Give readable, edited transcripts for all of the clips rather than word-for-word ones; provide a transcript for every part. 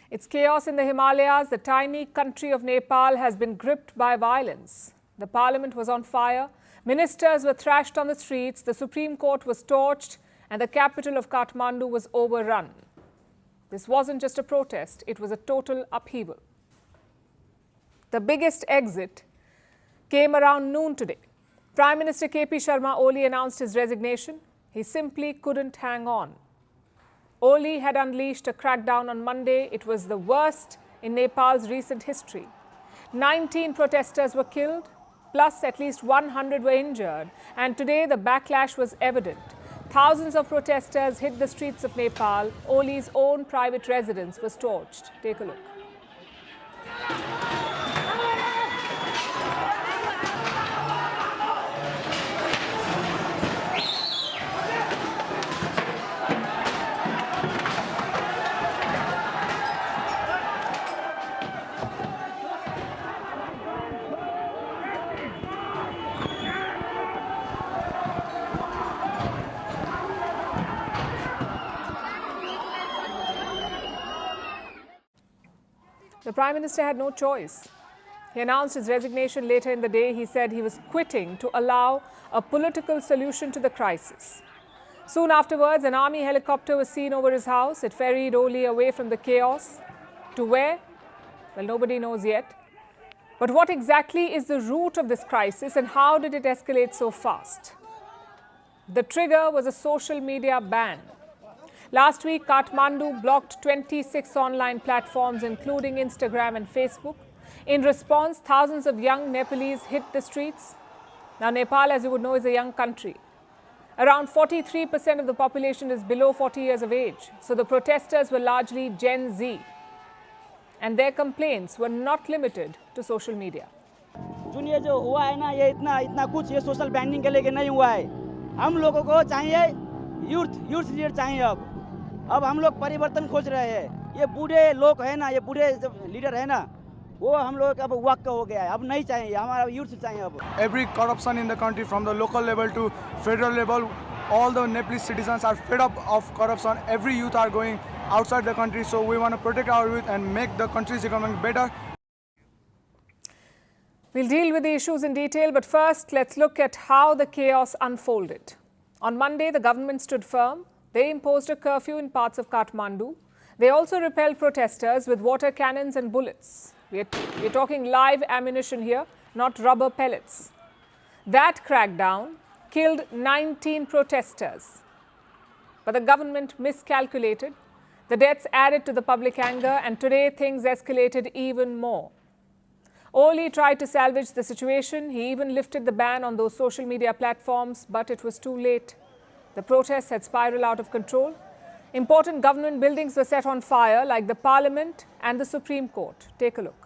It's chaos in the Himalayas. The tiny country of Nepal has been gripped by violence. The parliament was on fire. Ministers were thrashed on the streets. The Supreme Court was torched and the capital of Kathmandu was overrun. This wasn't just a protest. It was a total upheaval. The biggest exit came around noon today. Prime Minister Palki Sharma Oli announced his resignation. He simply couldn't hang on. Oli had unleashed a crackdown on Monday. It was the worst in Nepal's recent history. 19 protesters were killed, plus at least 100 were injured. And today the backlash was evident. Thousands of protesters hit the streets of Nepal. Oli's own private residence was torched. Take a look. The Prime Minister had no choice. He announced his resignation later in the day. He said he was quitting to allow a political solution to the crisis. Soon afterwards, an army helicopter was seen over his house. It ferried Oli away from the chaos. To where? Well, nobody knows yet. But what exactly is the root of this crisis and how did it escalate so fast? The trigger was a social media ban. Last week, Kathmandu blocked 26 online platforms, including Instagram and Facebook. In response, thousands of young Nepalese hit the streets. Now, Nepal, as you would know, is a young country. Around 43% of the population is below 40 years of age. So the protesters were largely Gen Z. And their complaints were not limited to social media. जो ये जो हुआ है ना ये इतना कुछ ये सोशल बैंडिंग के लेके नहीं हुआ है हम लोगों को चाहिए यूथ लीडर चाहिए अब हम लोग परिवर्तन खोज रहे हैं ये बूढ़े लोग है ना ये बूढ़े लीडर है ना वो हम लोग अब वक्त हो गया है अब नहीं चाहिए हमारा यूथ चाहिए अब Every corruption in the country from the local level to federal level all the Nepalese citizens are fed up of corruption. Every youth are going outside the country, so we want to protect our youth and make the country's economy better. We'll deal with the issues in detail, but first let's look at how the chaos unfolded. On Monday, the government stood firm. They imposed a curfew in parts of Kathmandu. They also repelled protesters with water cannons and bullets. We're talking live ammunition here, not rubber pellets. That crackdown killed 19 protesters. But the government miscalculated. The deaths added to the public anger, and today things escalated even more. Oli tried to salvage the situation. He even lifted the ban on those social media platforms, but it was too late. The protests had spiraled out of control. Important government buildings were set on fire, like the Parliament and the Supreme Court. Take a look.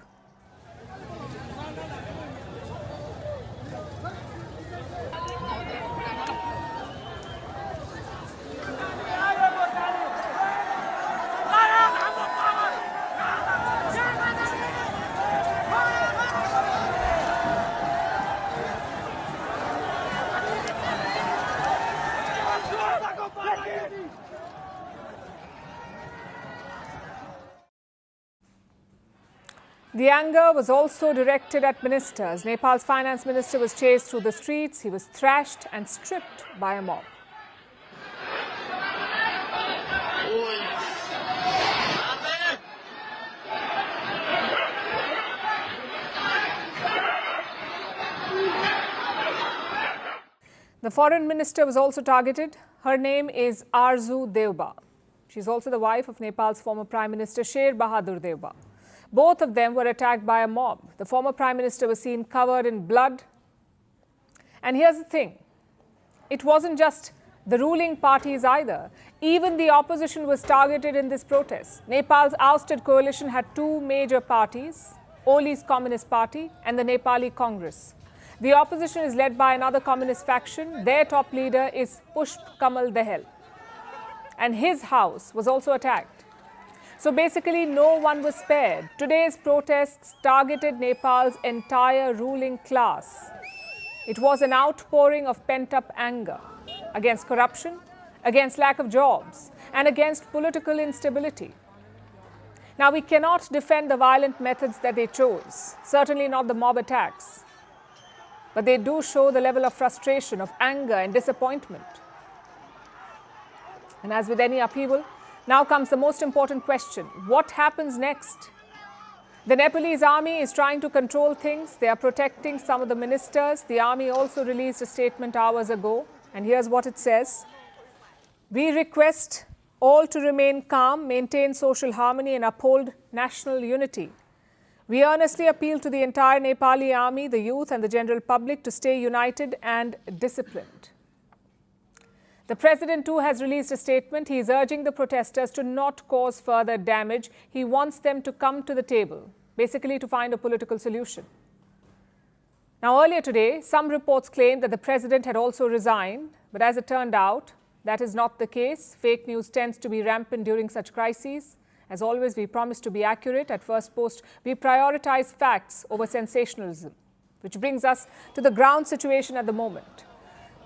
The anger was also directed at ministers. Nepal's finance minister was chased through the streets. He was thrashed and stripped by a mob. The foreign minister was also targeted. Her name is Arzu Devba. She's also the wife of Nepal's former Prime Minister Sher Bahadur Devba. Both of them were attacked by a mob. The former Prime Minister was seen covered in blood. And here's the thing. It wasn't just the ruling parties either. Even the opposition was targeted in this protest. Nepal's ousted coalition had two major parties, Oli's Communist Party and the Nepali Congress. The opposition is led by another communist faction. Their top leader is Pushp Kamal Dahal. And his house was also attacked. So basically, no one was spared. Today's protests targeted Nepal's entire ruling class. It was an outpouring of pent-up anger against corruption, against lack of jobs, and against political instability. Now, we cannot defend the violent methods that they chose, certainly not the mob attacks. But they do show the level of frustration, of anger and disappointment. And as with any upheaval, now comes the most important question: what happens next? The Nepalese army is trying to control things. They are protecting some of the ministers. The army also released a statement hours ago, and here's what it says. We request all to remain calm, maintain social harmony and uphold national unity. We earnestly appeal to the entire Nepali army, the youth and the general public to stay united and disciplined. The president too has released a statement. He is urging the protesters to not cause further damage. He wants them to come to the table, basically to find a political solution. Now, earlier today, some reports claimed that the president had also resigned, but as it turned out, that is not the case. Fake news tends to be rampant during such crises. As always, we promise to be accurate. At Firstpost, we prioritize facts over sensationalism, which brings us to the ground situation at the moment.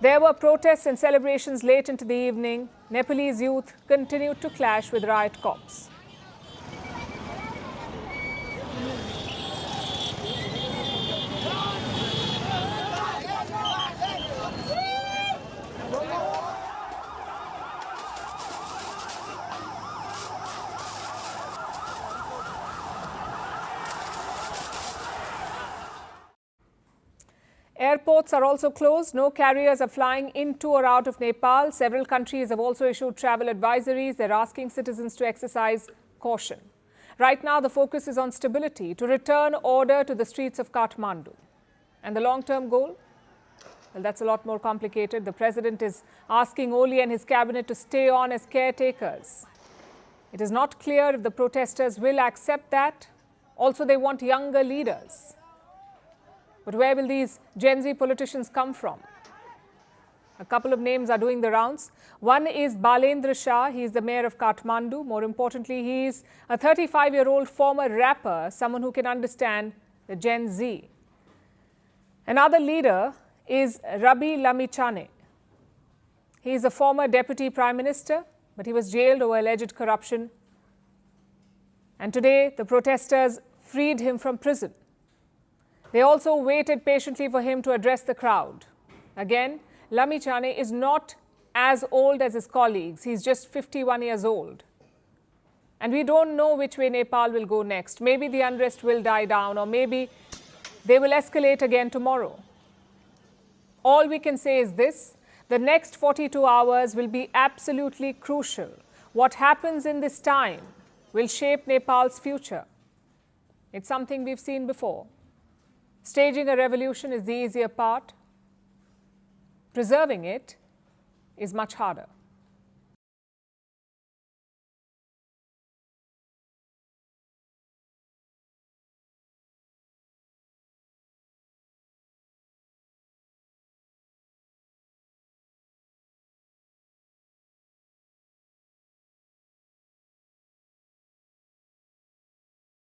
There were protests and celebrations late into the evening. Nepalese youth continued to clash with riot cops. Airports are also closed. No carriers are flying into or out of Nepal. Several countries have also issued travel advisories. They're asking citizens to exercise caution. Right now, the focus is on stability, to return order to the streets of Kathmandu. And the long-term goal? Well, that's a lot more complicated. The president is asking Oli and his cabinet to stay on as caretakers. It is not clear if the protesters will accept that. Also, they want younger leaders. But where will these Gen Z politicians come from? A couple of names are doing the rounds. One is Balendra Shah. He is the mayor of Kathmandu. More importantly, he is a 35-year-old former rapper, someone who can understand the Gen Z. Another leader is Rabi Lamichhane. He is a former deputy prime minister, but he was jailed over alleged corruption. And today, the protesters freed him from prison. They also waited patiently for him to address the crowd. Again, Lamichhane is not as old as his colleagues. He's just 51 years old. And we don't know which way Nepal will go next. Maybe the unrest will die down, or maybe they will escalate again tomorrow. All we can say is this: the next 42 hours will be absolutely crucial. What happens in this time will shape Nepal's future. It's something we've seen before. Staging a revolution is the easier part. Preserving it is much harder.